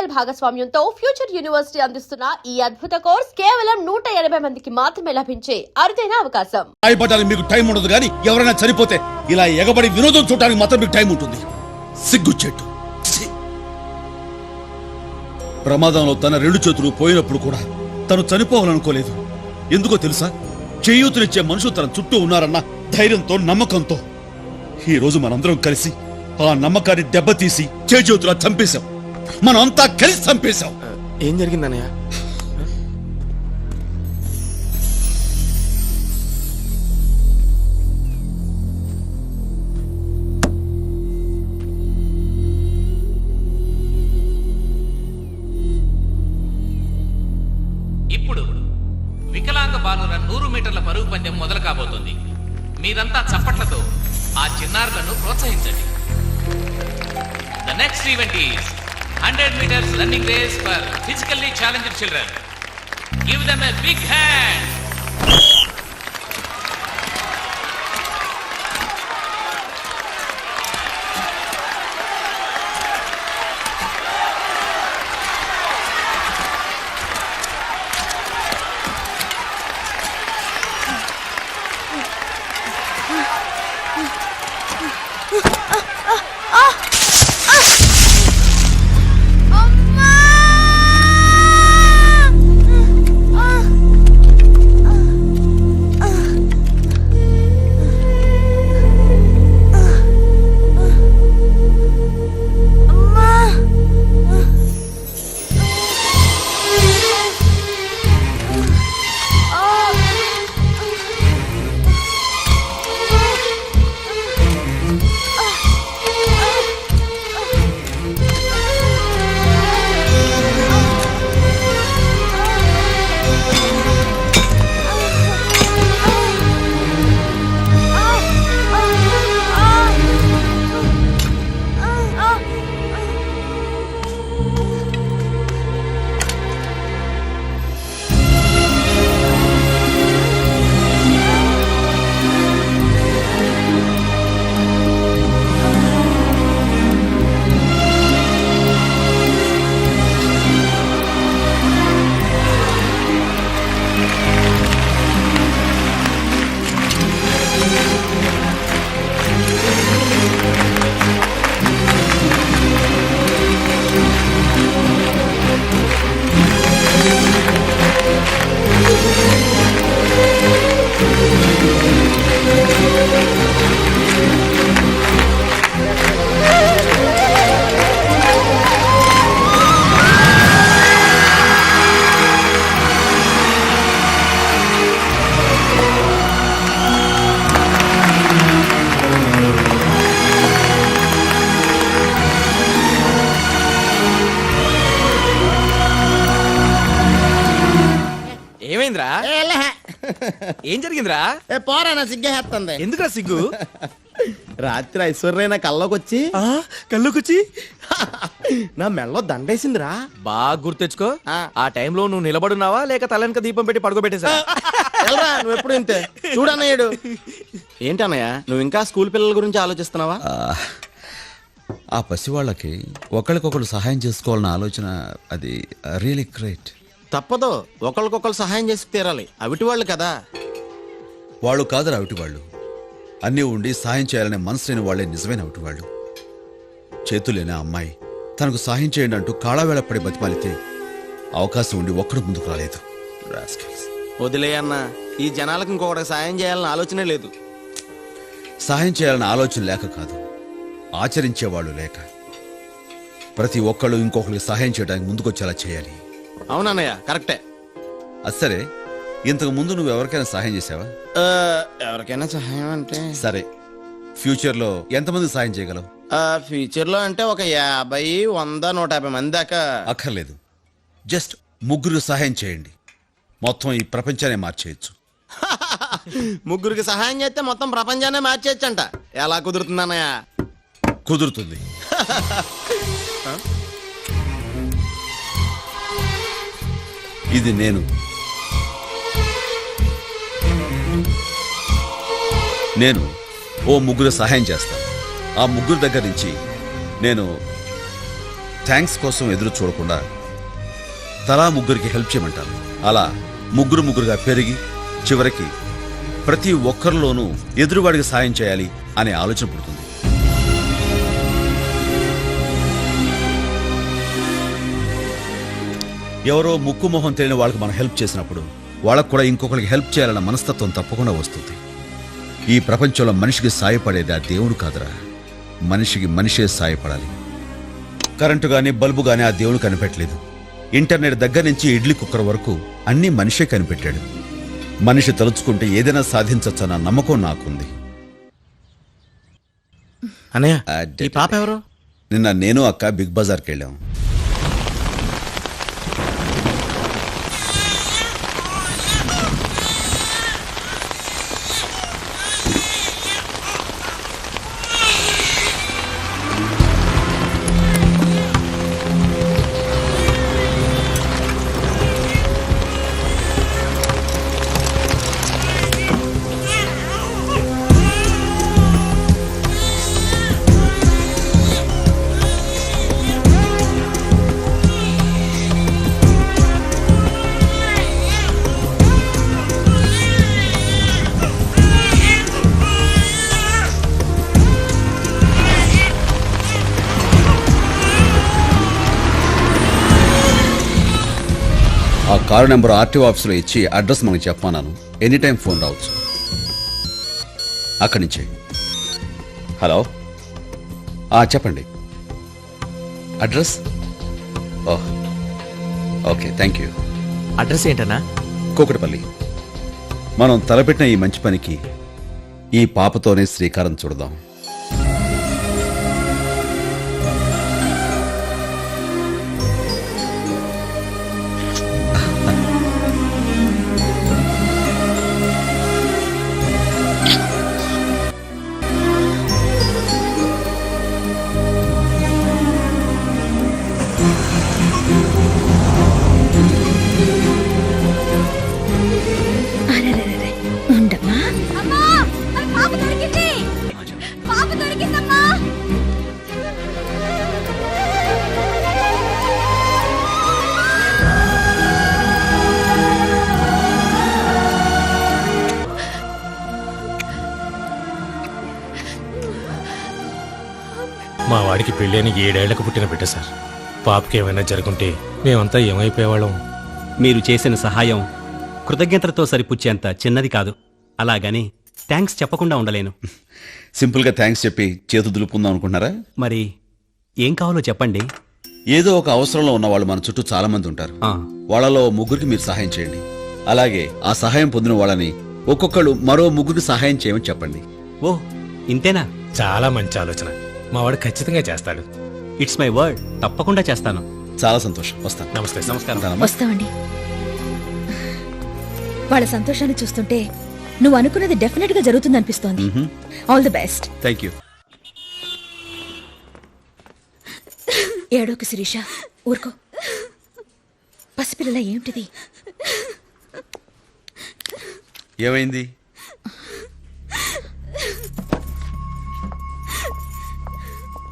Digital భాగస్వామ్యంతో future university అందిస్తున్న ఈ అద్భుత కోర్స్ కేవలం 180 మందికి మాత్రమే లభించే అరుదైన అవకాశం. భయపడడానికి మీకు టైం ఉండదు, కానీ ఎవరైనా చనిపోతే ఇలా ఎగబడి వినోదం చూడడానికి మాత్రం మీకు టైం ఉంటుంది. సిగ్గుచెట్టు. ప్రమాదంలో తన 2 చేతులు పోయినప్పుడు కూడా తను చనిపోవాలనుకోలేదు. ఎందుకో తెలుసా? చేయూతునిచ్చే మనుషులు తన చుట్టూ ఉన్నారన్న ధైర్యంతో, నమ్మకంతో. ఈ రోజు మనందరం కలిసి ఆ నమ్మకాన్ని దెబ్బతీసి చేయూతులా చంపేశాం. మనం అంతా కలిసి చంపేశాం. ఏం జరిగిందన్నయ్య? ఇప్పుడు వికలాంగ బాలుర 100 మీటర్ల పరుగు పందెం మొదలు కాబోతుంది. మీరంతా చప్పట్లతో ఆ చిన్నారులను ప్రోత్సహించండి. The next event is 100 meters running race for physically challenged children. Give them a big hand. ఏమైందిరా? ఏం జరిగిందిరా? పోరా, నా సిగ్గేస్తుంది. ఎందుకురా సిగ్గు? రాత్రి ఐశ్వర్య నా కల్లోకొచ్చి నా మెళ్ళలో దండేసిందిరా. బాగా గుర్తెచ్చుకో. ఆ టైంలో నువ్వు నిలబడున్నావా లేక తలెనక దీపం పెట్టి పడుకోబెట్టేసా? నువ్వు ఎప్పుడు ఇంతే చూడన్నయ్యాడు. ఏంటన్నయ్య, నువ్వు ఇంకా స్కూల్ పిల్లల గురించి ఆలోచిస్తున్నావా? ఆ పసివాళ్ళకి ఒకరికొకరు సహాయం చేసుకోవాలన్న ఆలోచన అది రియలీ గ్రేట్. తప్పదు, ఒకరికొకరు సహాయం చేసి తీరాలి. అవిటి వాళ్ళు కదా. వాళ్ళు కాదు అవిటి వాళ్ళు. అన్నీ ఉండి సాయం చేయాలనే మనసు లేని వాళ్లే నిజమైన అవిటి వాళ్ళు. చేతులేని అమ్మాయి తనకు సాయం చేయండి అంటూ కాళావేళపడి బతిమాలితే అవకాశం ఉండి ఒక్కడు ముందుకు రాలేదు. వదిలే అన్న, ఈ జనాలకు ఇంకొకటి సాయం చేయాలన్న ఆలోచనే లేదు. సాయం చేయాలన్న ఆలోచన లేక కాదు, ఆచరించేవాళ్ళు లేక. ప్రతి ఒక్కళ్ళు ఇంకొకరికి సహాయం చేయడానికి ముందుకొచ్చేలా చేయాలి. అవునన్నయ్య, కరెక్టే. అసరే, ఇంతకు ముందు నువ్వు ఎవరికైనా సహాయం చేసావా? ఎవరికైనా సహాయం అంటే సరే, ఫ్యూచర్ లో ఎంతమంది సాయం చేయగలవు? ఫ్యూచర్ లో అంటే ఒక 50, 100, 150 మంది దాకా. అక్కర్లేదు, జస్ట్ 3 సహాయం చేయండి, మొత్తం ఈ ప్రపంచాన్ని మార్చేయచ్చు. 3 సహాయం చేస్తే మొత్తం ప్రపంచాన్ని మార్చేయచ్చంట. ఎలా కుదురుతుంది అన్నయ్య? కుదురుతుంది. ఇది నేను ఓ 3 సహాయం చేస్తాను. ఆ 3 దగ్గర నుంచి నేను థ్యాంక్స్ కోసం ఎదురు చూడకుండా తలా ముగ్గురికి హెల్ప్ చేయమంటారు. అలా ముగ్గురుగా పెరిగి చివరికి ప్రతి ఒక్కరిలోనూ ఎదురువాడికి సాయం చేయాలి అనే ఆలోచన పుడుతుంది. ఎవరో ముక్కు మొహం తెలియని వాళ్ళకి మనం హెల్ప్ చేసినప్పుడు వాళ్ళకు కూడా ఇంకొకరికి హెల్ప్ చేయాలన్న మనస్తత్వం తప్పకుండా వస్తుంది. ఈ ప్రపంచంలో మనిషికి సాయపడేది ఆ దేవుడు కాదురా, మనిషికి మనిషే సాయపడాలి. కరెంటు గాని బల్బు గాని ఆ దేవుడు కనిపెట్టలేదు. ఇంటర్నెట్ దగ్గర నుంచి ఇడ్లీ కుక్కర్ వరకు అన్నీ మనిషే కనిపెట్టాడు. మనిషి తలుచుకుంటే ఏదైనా సాధించచ్చన్న నమ్మకం నాకుంది. అన్నయ్య ఈ పాప ఎవరు? నిన్న నేను అక్క బిగ్ బజార్కి వెళ్ళాం. ఆ కారు నెంబర్ ఆర్టీఓ ఆఫీసులో ఇచ్చి అడ్రస్ మనకి చెప్పమన్నాను. ఎనీ టైం ఫోన్ రావచ్చు. అక్కడి నుంచే. హలో, చెప్పండి. Address? Oh, okay, thank you. Address ఏంటన్నా? కూకటిపల్లి. మనం తలపెట్టిన ఈ మంచి పనికి ఈ పాపతోనే శ్రీకారం చుడదాం. మా వాడికి పెళ్ళైన 7 ఏళ్లకు పుట్టిన బిడ్డ సార్. పాపకి ఏమైనా జరుగుంటే మేమంతా ఏమైపోయేవాళ్ళం. మీరు చేసిన సహాయం కృతజ్ఞతలతో సరిపుచ్చేంత చిన్నది కాదు. అలాగని థ్యాంక్స్ చెప్పకుండా ఉండలేను. సింపుల్గా థ్యాంక్స్ చెప్పి చేతు దులుపుకుందాం అనుకుంటున్నారా? మరి ఏం కావాలో చెప్పండి. ఏదో ఒక అవసరంలో ఉన్న వాళ్ళు మన చుట్టూ చాలా మంది ఉంటారు. ఆ, వాళ్ళలో ముగ్గురికి మీరు సహాయం చేయండి. అలాగే ఆ సహాయం పొందిన వాళ్ళని ఒక్కొక్కళ్ళు మరో ముగ్గురికి సహాయం చేయమని చెప్పండి. ఓ ఇంతేనా? చాలా మంచి ఆలోచన. మా వాడు ఖచ్చితంగా చేస్తాడు. It's my word. తప్పకుండా చేస్తాను. చాలా సంతోషం. వస్తాను. నమస్తే సార్. నమస్కారం. ఉంటానమ్మా. వస్తామండి. వాళ్ళ సంతోషాన్ని చూస్తుంటే నువ్వు అనుకున్నది డెఫినెట్ గా జరుగుతుందనిపిస్తోంది. All the best. Thank you. ఏడోకు శిరీష, ఊరుకో. పసిపిల్లల ఏమిటిది? ఏమైంది?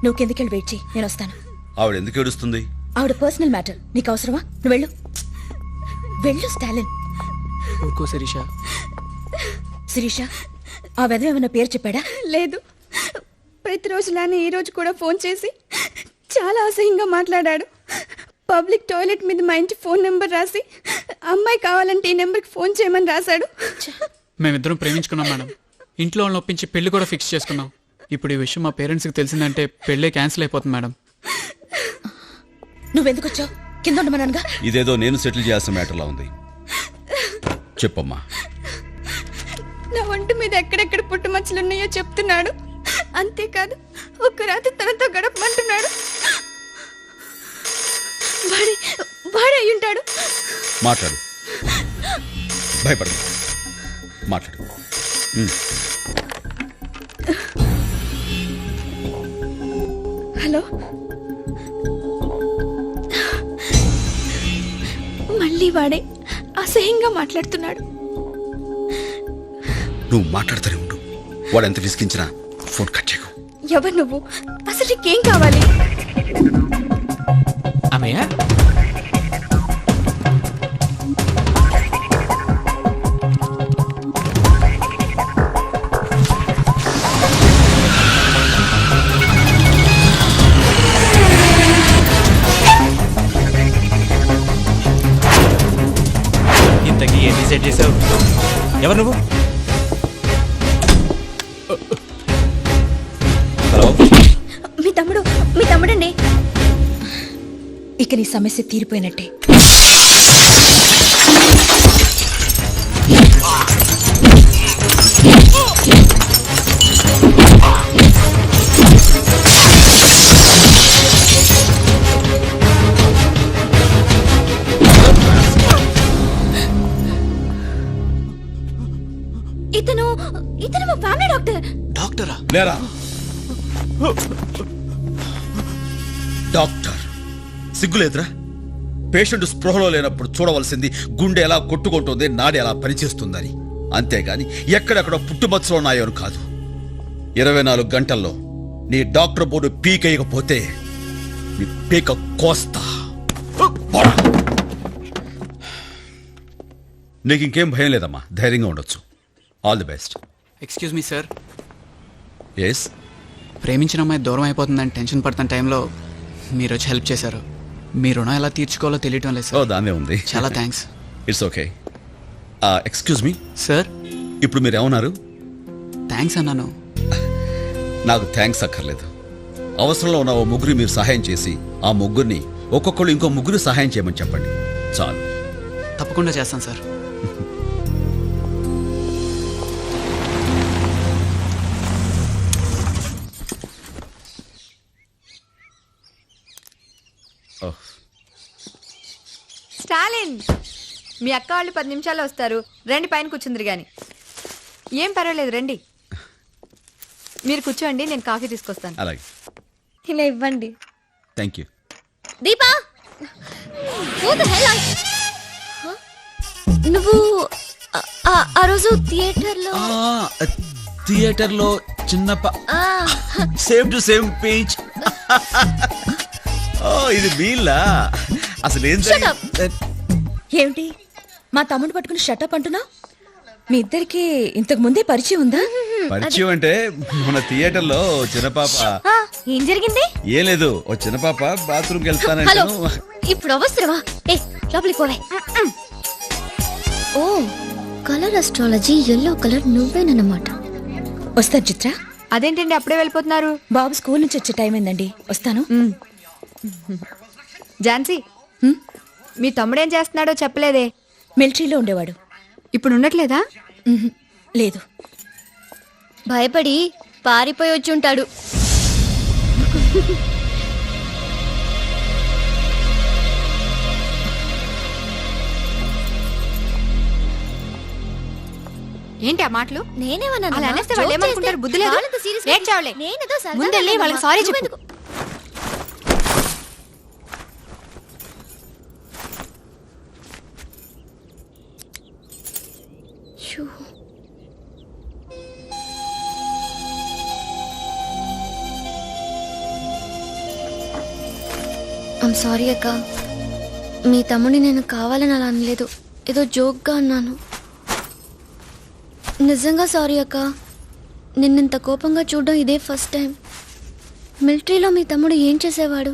నువ్వు కిందకెళ్ళి వెయిట్ చేయి, నేను వస్తాను. ఆవిడ ఎందుకు ఏడుస్తుంది? ఆవిడ పర్సనల్ మ్యాటర్, నీకు అవసరమా? నువ్వు వెళ్ళు. వెళ్ళు స్టాలిన్. ఊరుకో శిరీష. శిరీష, ఆ వెధవ ఏమన్నా పేరు చెప్పాడా? లేదు. ప్రతిరోజులానే ఈ రోజు కూడా ఫోన్ చేసి చాలా అసహ్యంగా మాట్లాడాడు. పబ్లిక్ టాయిలెట్ మీద మా ఇంటి ఫోన్ నెంబర్ రాసి అమ్మాయి కావాలంటే ఈ నెంబర్కి ఫోన్ చేయమని రాశాడు. మేమిద్దరం ప్రేమించుకున్నాం మేడం. ఇంట్లో వాళ్ళని ఒప్పించి పెళ్లి కూడా ఫిక్స్ చేసుకున్నాం. ఇప్పుడు ఈ విషయం మా పేరెంట్స్కి తెలిసిందంటే పెళ్ళే క్యాన్సిల్ అయిపోతుంది మేడం. నువ్వెందుకు వచ్చావు? కింద ఉండమనగా. ఇదేదో నేను సెటిల్ చేయాల్సిన మ్యాటర్లా ఉంది. చెప్పమ్మా. నా ఒంటి మీద ఎక్కడెక్కడ పుట్టుమచ్చలున్నాయో చెప్తున్నాడు. అంతేకాదు ఒక్క రాత్రి తనతో గడపమంటున్నాడు. వాడే అయి ఉంటాడు. మాట్లాడు, భయపడదు, మాట్లాడు. హలో, మళ్ళీ వాడే అసహ్యంగా మాట్లాడుతున్నాడు. నువ్వు మాట్లాడుతూనే ఉండు. వాడు ఎంత విసిగించినా ఫోన్ కట్ చేయకు. ఎవరు నువ్వు? అసలు నీకేం కావాలి? అన్నయ్య ఇంతకీ ఏం డిసైడ్ చేసావు? ఎవరు నువ్వు? హలో, మీ తమ్ముడండి. ఇక నీ సమస్య తీరిపోయినట్టే. ఇతను మా ఫ్యామిలీ డాక్టర్. డాక్టరా? లేరా డాక్టర్, సిగ్గులేదురా? పేషెంట్ స్పృహలో లేనప్పుడు చూడవలసింది గుండె ఎలా కొట్టుకుంటుంది, నాడి ఎలా పనిచేస్తుందని, అంతేగాని ఎక్కడెక్కడ పుట్టుమచ్చలు ఉన్నాయో అని కాదు. 24 గంటల్లో నీ డాక్టర్ బోర్డు పీకేయకపోతే నీ పీక కోస్తా. పోరా. నీకు ఇంకేం భయం లేదమ్మా, ధైర్యంగా ఉండొచ్చు. All the best. Excuse me sir, yes, ప్రేమించిన అమ్మాయి దూరం అయిపోతుందని టెన్షన్ పడుతున్న టైంలో మీరు వచ్చి హెల్ప్ చేశారు. మీ రుణం ఎలా తీర్చుకోవాలో తెలియటం లేదు ఓ సార్. దాన్నే ఉంది. చాలా thanks it's okay. Excuse me, sir. ఇప్పుడు మీరు ఏమన్నారు? థ్యాంక్స్ అన్నాను. నాకు థ్యాంక్స్ అక్కర్లేదు. అవసరంలో ఉన్న ఓ ముగ్గురు మీరు సహాయం చేసి ఆ ముగ్గురిని ఒక్కొక్కళ్ళు ఇంకో ముగ్గురు సహాయం చేయమని చెప్పండి, చాలు. తప్పకుండా చేస్తాను సార్. స్టాలిన్, మీ అక్క వాళ్ళు 10 నిమిషాల్లో వస్తారు. రండి, పైన కూర్చుందిరు గాని. ఏం పర్వాలేదు, రండి. మీరు కూర్చోండి, నేను కాఫీ తీసుకొస్తాను. అలాగే, ఇలా ఇవ్వండి. Thank you. దీపా, నువ్వు ఆ రోజు థియేటర్లో చిన్న సేమ్ టు సేమ్ పేజ్. ఓ, ఇది వీళ్ళా? అసలు ఏం ఏమిటి మా తమ్ముడు పట్టుకుని షటప్ అంటున్నా? మీ ఇద్దరికి ఇంతకు ముందే పరిచయం ఉందా? పరిచయం అంటే మన థియేటర్లో చిన్న పాప. ఏం జరిగింది? ఏం లేదు, ఓ చిన్న పాప బాత్రూమ్కి వెళ్తానంటే. ఇప్పుడు అవసరమా? ఏ లోపలికి పోవే. ఓ, కలర్ అస్ట్రాలజీ ఎల్లో కలర్ నువ్వేనన్నమాట. వస్తాను చిత్ర. అదేంటండి అప్పుడే వెళ్ళిపోతున్నారు? బాబు స్కూల్ నుంచి వచ్చే టైం అయిందండి, వస్తాను. ఝాన్సీ, మీ తమ్ముడేం చేస్తున్నాడో చెప్పలేదే. మిలిటరీలో ఉండేవాడు. ఇప్పుడు ఉండట్లేదా? లేదు. భయపడి పారిపోయి వచ్చి ఉంటాడు. ఏంటి ఆ మాటలు? నేనేమన్నాను? అలా అనేస్తే వాళ్ళు ఏమనుకుంటారు? బుద్ధి లేదు. ఏడ్చావులే. ముందెళ్ళి వాళ్ళకి సారీ చెప్పు. ఐమ్ సారీ అక్క. మీ తమ్ముడిని నేను కావాలని అలా అనలేదు, ఏదో జోక్గా అన్నాను. నిజంగా సారీ అక్క. నిన్నింత కోపంగా చూడడం ఇదే ఫస్ట్ టైం. మిలిటరీలో మీ తమ్ముడు ఏం చేసేవాడు?